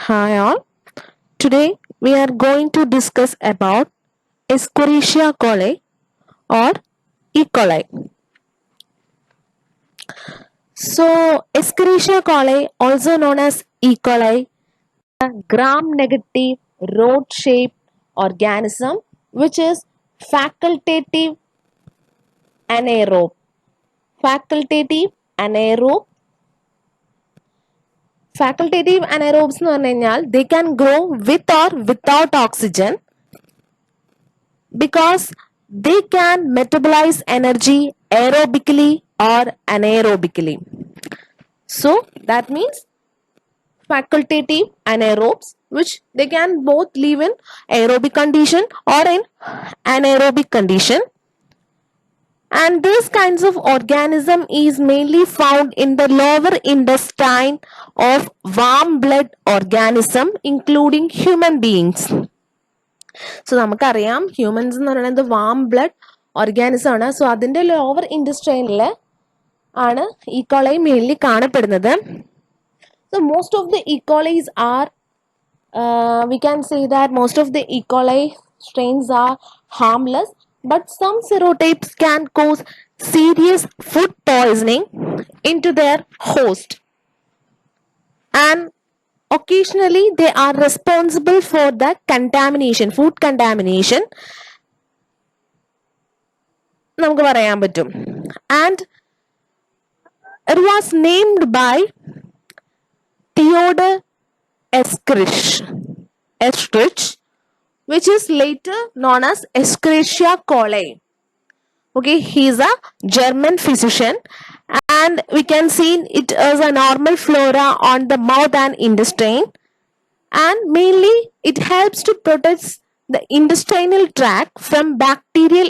Hi all. Today we are going to discuss about Escherichia coli or E. coli. So Escherichia coli, also known as E. coli, a gram-negative rod-shaped organism which is facultative anaerobe. Facultative anaerobe. Facultative anaerobes എന്ന് പറഞ്ഞു കഴിഞ്ഞാൽ they can grow with or without oxygen because they can metabolize energy aerobically or anaerobically. So that means facultative anaerobes, which they can both live in aerobic condition or in anaerobic condition. And these kinds of organism is mainly found in the lower intestine of warm blood organism, including human beings. So നമുക്കറിയാം humans എന്ന് പറയുന്നത് warm blood organism ആണ്. So അതിൻ്റെ lower ഇൻഡസ്ട്രൈനിൽ ആണ് E coli mainly കാണപ്പെടുന്നത്. So most of the E colis are we can say that most of the E. coli strains are harmless, but some serotypes can cause serious food poisoning into their host. And occasionally they are responsible for the contamination, food contamination. നമുക്ക് പറയാൻ പറ്റും. And it was named by Theodor Eschrich, which is later known as Escherichia coli. Okay, he is a German physician, and we can see it as a normal flora on the mouth and intestine, and mainly it helps to protect the intestinal tract from bacterial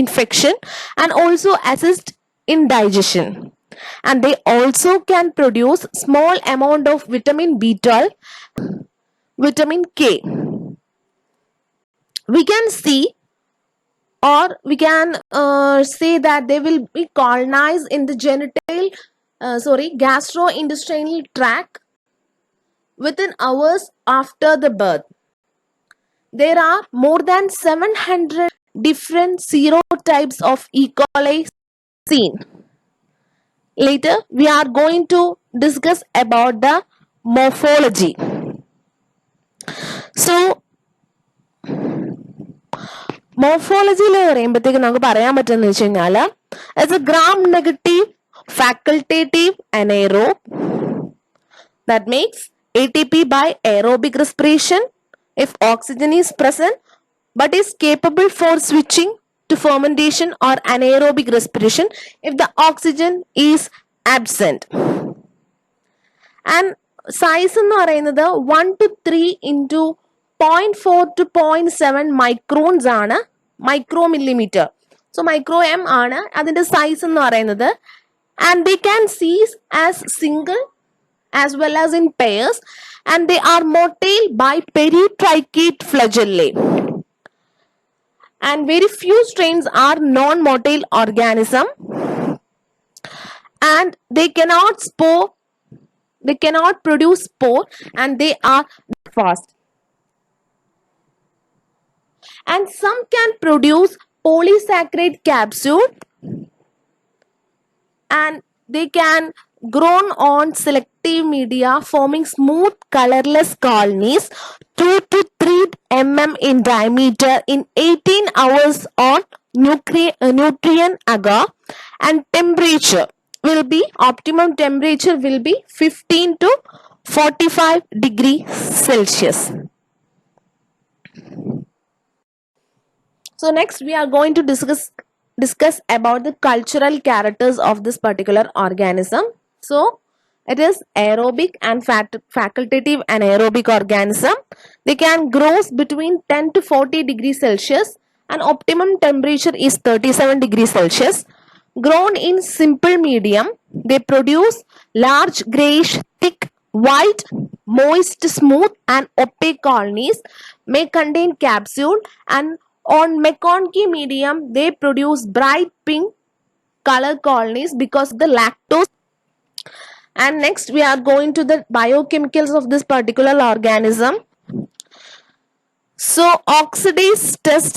infection and also assist in digestion. And they also can produce small amount of vitamin B12, vitamin K. We can see, or we can say that they will be colonized in the gastrointestinal tract within hours after the birth. There are more than 700 different serotypes of E. coli seen. Later, we are going to discuss about the morphology. So, മോർഫോളജിയിൽ പറയുമ്പോഴത്തേക്ക് നമുക്ക് പറയാൻ പറ്റുന്ന വെച്ച് കഴിഞ്ഞാൽ as a gram negative facultative anaerobe that makes ATP by aerobic respiration if oxygen is present, but is capable for switching to fermentation or anaerobic respiration if the oxygen is absent. And size എന്ന് പറയുന്നത് 1 to 3 into 0.4 to 0.7 microns ആണ്, മൈക്രോമില്ലിമീറ്റർ. So micro M ആണ് അതിന്റെ size എന്ന് പറയുന്നത്. And they can seize as single as well as in pairs, and they are motile by peritrichate flagellae. And very few strains are non-motile organism, and they cannot produce spore, and they are fast. And some can produce polysaccharide capsule, and they can grow on selective media, forming smooth colorless colonies 2 to 3 mm in diameter in 18 hours on nutrient agar. And temperature will be, optimum temperature will be 15 to 45 degrees Celsius. So next we are going to discuss about the cultural characters of this particular organism. So it is aerobic and facultative anaerobic organism. They can grow between 10 to 40 degrees Celsius, and optimum temperature is 37 degrees Celsius. Grown in simple medium, they produce large grayish thick white moist smooth and opaque colonies, may contain capsule, and on McConkey medium they produce bright pink color colonies because of the lactose. And next we are going to the biochemicals of this particular organism. So oxidase test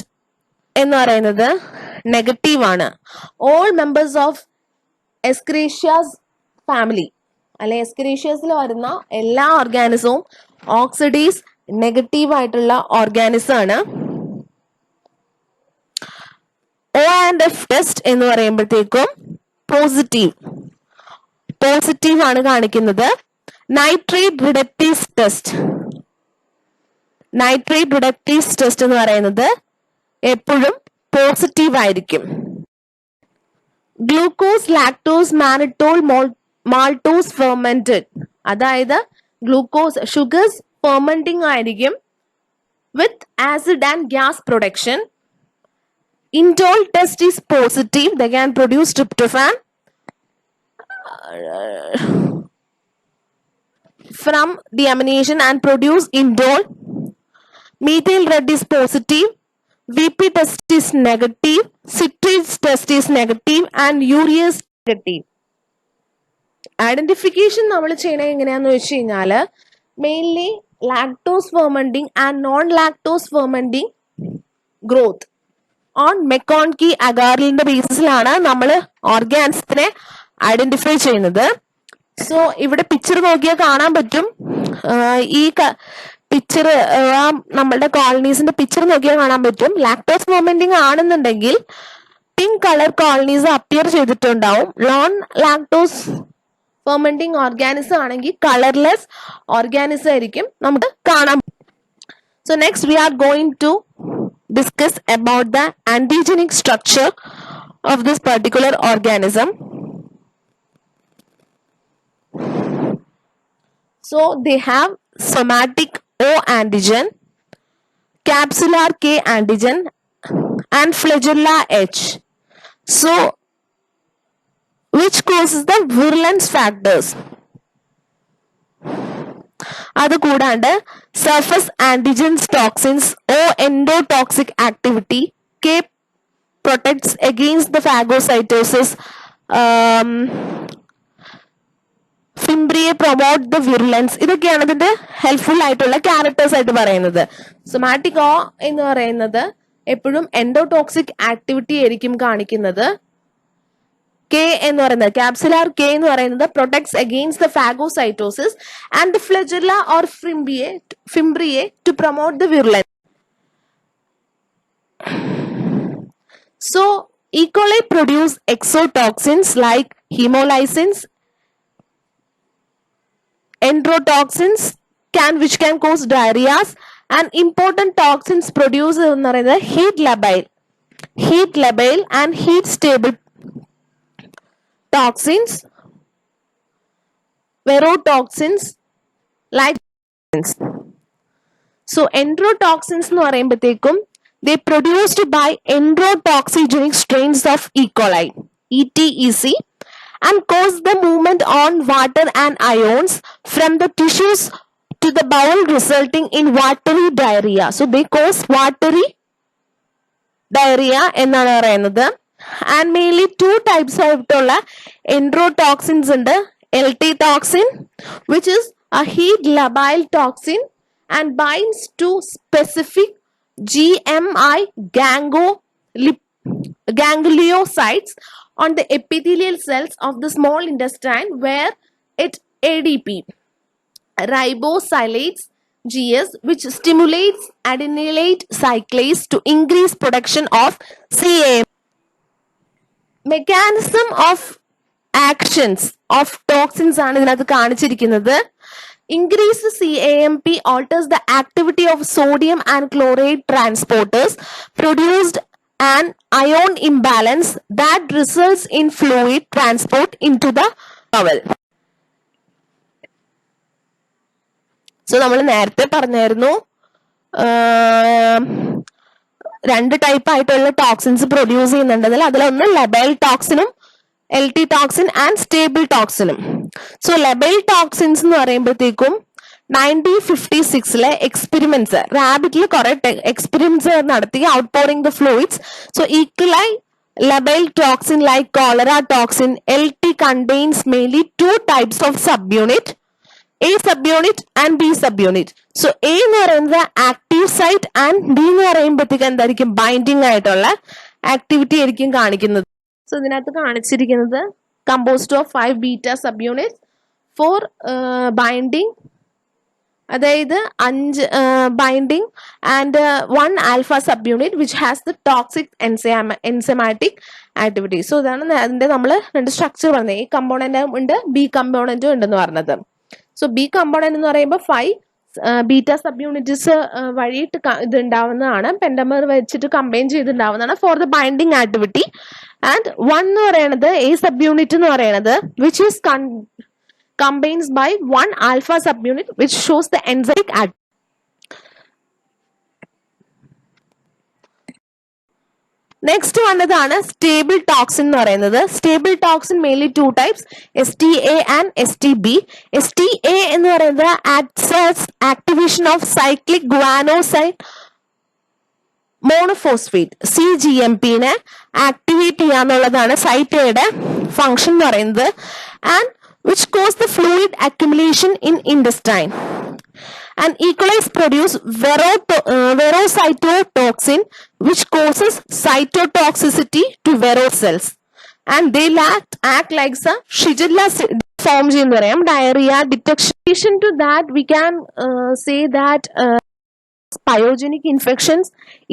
എന്ന് പറയുന്നത് negative ആണ്. All members of എസ്ക്രീഷ്യാസ് family അല്ലെ എസ്ക്രീഷ്യസിൽ വരുന്ന എല്ലാ ഓർഗാനിസവും oxidase negative ആയിട്ടുള്ള organism ആണ്. O and F test എന്ന് പറയുമ്പോഴത്തേക്കും പോസിറ്റീവ് ആണ് കാണിക്കുന്നത്. നൈട്രേറ്റ് റിഡക്റ്റീസ് ടെസ്റ്റ് എന്ന് പറയുന്നത് എപ്പോഴും പോസിറ്റീവ് ആയിരിക്കും. Glucose, lactose, mannitol, maltose fermented, അതായത് ഗ്ലൂക്കോസ് ഷുഗേഴ്സ് ഫെർമെന്റിംഗ് ആയിരിക്കും വിത്ത് acid and gas production. Indole test is positive, they can produce tryptophan from deamination and produce indole. Methyl red is positive, VP test is negative, citrate test is negative and urea is negative. Identification നമ്മൾ ചെയ്യണത് എങ്ങനെയാന്ന് വെച്ച് കഴിഞ്ഞാൽ mainly lactose fermenting and non lactose fermenting growth on MacConkey അഗാറിലിന്റെ ബേസിസിലാണ് നമ്മൾ ഓർഗാനിസത്തിനെ identify ചെയ്യുന്നത്. സോ ഇവിടെ പിക്ചർ നോക്കിയാൽ കാണാൻ പറ്റും. ഈ പിക്ചർ നമ്മളുടെ കോളനീസിന്റെ പിക്ചർ നോക്കിയാൽ കാണാൻ പറ്റും. ലാക്ടോസ് ഫെർമെന്റിംഗ് ആണെന്നുണ്ടെങ്കിൽ പിങ്ക് കളർ കോളനീസ് അപ്പിയർ ചെയ്തിട്ടുണ്ടാവും. നോൺ ലാക്ടോസ് ഫെർമെന്റിംഗ് ഓർഗാനിസം ആണെങ്കിൽ കളർലെസ് ഓർഗാനിസം ആയിരിക്കും നമുക്ക് കാണാൻ. So next we are going to discuss about the antigenic structure of this particular organism. So they have somatic O antigen, capsular K antigen and flagella H. So which causes the virulence factors? അത് കൂടാണ്ട് surface antigens toxins, O endotoxic activity, K protects against the phagocytosis, fimbriae promote the virulence. ഇതൊക്കെയാണ് ഇതിന്റെ helpful ആയിട്ടുള്ള characters ആയിട്ട് പറയുന്നത്. Somatic O എന്ന് പറയുന്നത് എപ്പോഴും എൻഡോടോക്സിക് ആക്ടിവിറ്റി ആയിരിക്കും കാണിക്കുന്നത്. കെ എന്ന് പറയുന്നത് ക്യാപ്സുലാർ കെ എന്ന് പറയുന്നത് protects against the phagocytosis and the flagella or fimbriae to promote the virulence. So E. coli produce exotoxins like hemolysins, enterotoxins which can cause diarrheas, and important toxins produced എന്ന് പറയുന്നത് heat labile and heat stable toxins, verotoxins like. So enterotoxins എന്ന് പറയുമ്പോഴത്തേക്കും they produced by enterotoxigenic strains of E. coli ETEC and cause the movement on water and ions from the tissues to the bowel resulting in watery diarrhea. So they cause watery diarrhea എന്നാണ് പറയുന്നത്. And mainly two types ആയിട്ടുള്ള enterotoxins ഉണ്ട്. LT toxin which is a heat labile toxin and binds to specific GMI gangliocytes on the epithelial cells of the small intestine where it ADP ribosylates GS which stimulates adenylate cyclase to increase production of CAM. Mechanism of actions of toxins ആണ് ഇതിനകത്ത് കാണിച്ചിരിക്കുന്നത്. Increased CAMP alters the activity of sodium and chloride transporters, produced an ion imbalance that results in fluid transport into the bowel. So നമ്മൾ നേരത്തെ പറഞ്ഞായിരുന്നു രണ്ട് type ആയിട്ടുള്ള toxins produce ചെയ്യുന്നുണ്ടെങ്കിൽ അതിലൊന്ന് ലബൈൽ ടോക്സിനും LT ടോക്സിൻ ആൻഡ് സ്റ്റേബിൾ ടോക്സിനും. So labile toxins എന്ന് പറയുമ്പോഴത്തേക്കും 1956 എക്സ്പെരിമെന്റ്സ് റാബിറ്റിൽ കുറെ എക്സ്പെരിമെന്റ്സ് നടത്തി out pouring the fluids. So ഈക്വലായി labile toxin like cholera toxin, LT contains mainly two types of subunit, A subunit and B subunit. So A എന്ന് പറയുന്നത് active site and B എന്ന് പറയുമ്പോഴത്തേക്ക് എന്തായിരിക്കും ബൈൻഡിങ് ആയിട്ടുള്ള ആക്ടിവിറ്റി ആയിരിക്കും കാണിക്കുന്നത്. സോ ഇതിനകത്ത് കാണിച്ചിരിക്കുന്നത് കമ്പോസ്ഡ് ഓഫ് 5 ബീറ്റ സബ്യൂണിറ്റ്സ്, 4 ബൈൻഡിങ്, അതായത് 5 binding and 1 alpha subunit which has the toxic enzymatic activity. So ഇതാണ് അതിന്റെ നമ്മൾ രണ്ട് സ്ട്രക്ചർ പറഞ്ഞത്. A കമ്പോണന്റും ഉണ്ട്, B കമ്പോണന്റും ഉണ്ടെന്ന് പറഞ്ഞത്. സോ ബി കമ്പോണന്റ് എന്ന് പറയുമ്പോൾ 5 ബീറ്റ സബ് യൂണിറ്റ്സ് വഴിയിട്ട് ഇത് ഉണ്ടാവുന്നതാണ്, പെൻഡമർ വെച്ചിട്ട് കമ്പൈൻ ചെയ്തിട്ടുണ്ടാവുന്നതാണ് for the binding activity. And 1 എന്ന് പറയുന്നത് A സബ് യൂണിറ്റ് എന്ന് പറയുന്നത് which is combines by 1 alpha subunit which shows the enzymic activity. Next വന്നതാണ് സ്റ്റേബിൾ ടോക്സിൻ എന്ന് പറയുന്നത്. Stable toxin mainly 2 types, STA and STB. STA എന്ന് പറയുന്നത് activation of cyclic guanosine monophosphate CGMP-നെ activate ചെയ്യാന്നുള്ളതാണ് സൈറ്റയുടെ ഫംഗ്ഷൻ എന്ന് പറയുന്നത്. And which cause the fluid accumulation in intestine. And E. coli produce verocytotoxin which causes cytotoxicity to vero cells, and they act like a Shigella form in diarrhea detection. In addition to that, we can say that pyogenic infections,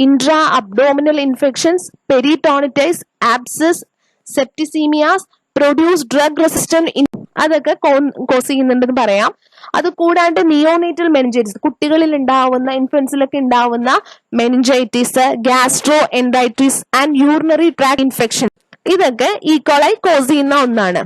intra-abdominal infections, peritonitis, abscess, septicemias, produce drug resistant അതൊക്കെ cos ചെയ്യുന്നുണ്ടെന്ന് പറയാം. അത് കൂടാണ്ട് neonatal meningitis, കുട്ടികളിൽ ഉണ്ടാവുന്ന ഇൻഫൻസിലൊക്കെ ഉണ്ടാവുന്ന meningitis, gastroenteritis and urinary tract infection, ഇതൊക്കെ ഈക്കോളൈ കോസ് ചെയ്യുന്ന ഒന്നാണ്.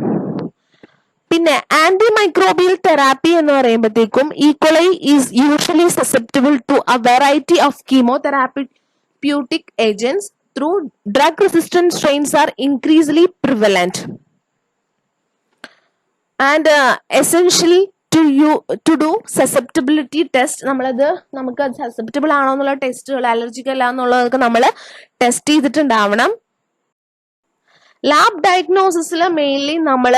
പിന്നെ ആന്റി മൈക്രോബിയൽ തെറാപ്പി എന്ന് പറയുമ്പോഴത്തേക്കും E coli is usually susceptible to a variety of chemotherapeutic agents. Through drug resistant strains are increasingly prevalent. And essentially to do susceptibility test, നമുക്ക് susceptible ആണോ എന്നുള്ള ടെസ്റ്റുകൾ, അലർജിക് അല്ല എന്നുള്ളതൊക്കെ നമ്മൾ ടെസ്റ്റ് ചെയ്തിട്ടുണ്ടാവണം. ലാബ് ഡയഗ്നോസിസിൽ മെയിൻലി നമ്മൾ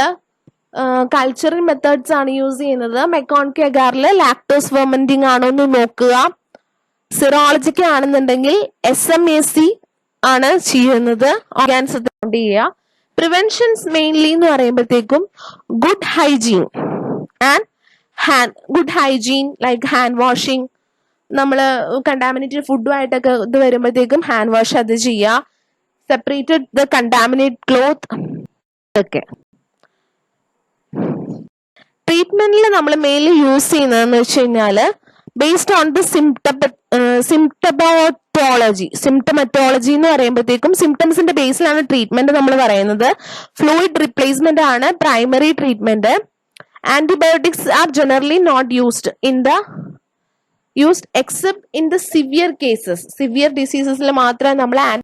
കൾച്ചറിങ് മെത്തേഡ്സ് ആണ് യൂസ് ചെയ്യുന്നത്. മെക്കോൺകി അഗാറിൽ ലാക്ടോസ് ഫെർമെന്റിങ് ആണോ എന്ന് നോക്കുക. സിറോളജിക്ക് ആണെന്നുണ്ടെങ്കിൽ SMAC ആണ് ചെയ്യുന്നത്, ഓർഗാനിസത്തെ കൗണ്ട് ചെയ്യുക. പ്രിവെൻഷൻസ് മെയിൻലി എന്ന് പറയുമ്പോഴത്തേക്കും good hygiene like hand washing, നമ്മൾ കണ്ടാമിനേറ്റഡ് ഫുഡുമായിട്ടൊക്കെ ഇത് വരുമ്പോഴത്തേക്കും ഹാൻഡ് വാഷ് അത് ചെയ്യുക. സെപ്പറേറ്റഡ് ദ കണ്ടാമിനേറ്റ് ക്ലോത്ത് ഒക്കെ. ട്രീറ്റ്മെന്റിൽ നമ്മൾ മെയിൻലി യൂസ് ചെയ്യുന്നതെന്ന് വെച്ച് കഴിഞ്ഞാല് ബേസ്ഡ് ഓൺ ദ സിംറ്റമറ്റോളജി എന്ന് പറയുമ്പോഴത്തേക്കും സിംറ്റംസിന്റെ ബേസിലാണ് ട്രീറ്റ്മെന്റ് നമ്മൾ പറയുന്നത്. ഫ്ലൂയിഡ് റിപ്ലേസ്മെന്റ് ആണ് primary treatment. Antibiotics are generally not used except in the severe cases. Severe ഡിസീസസിൽ മാത്രമേ നമ്മൾ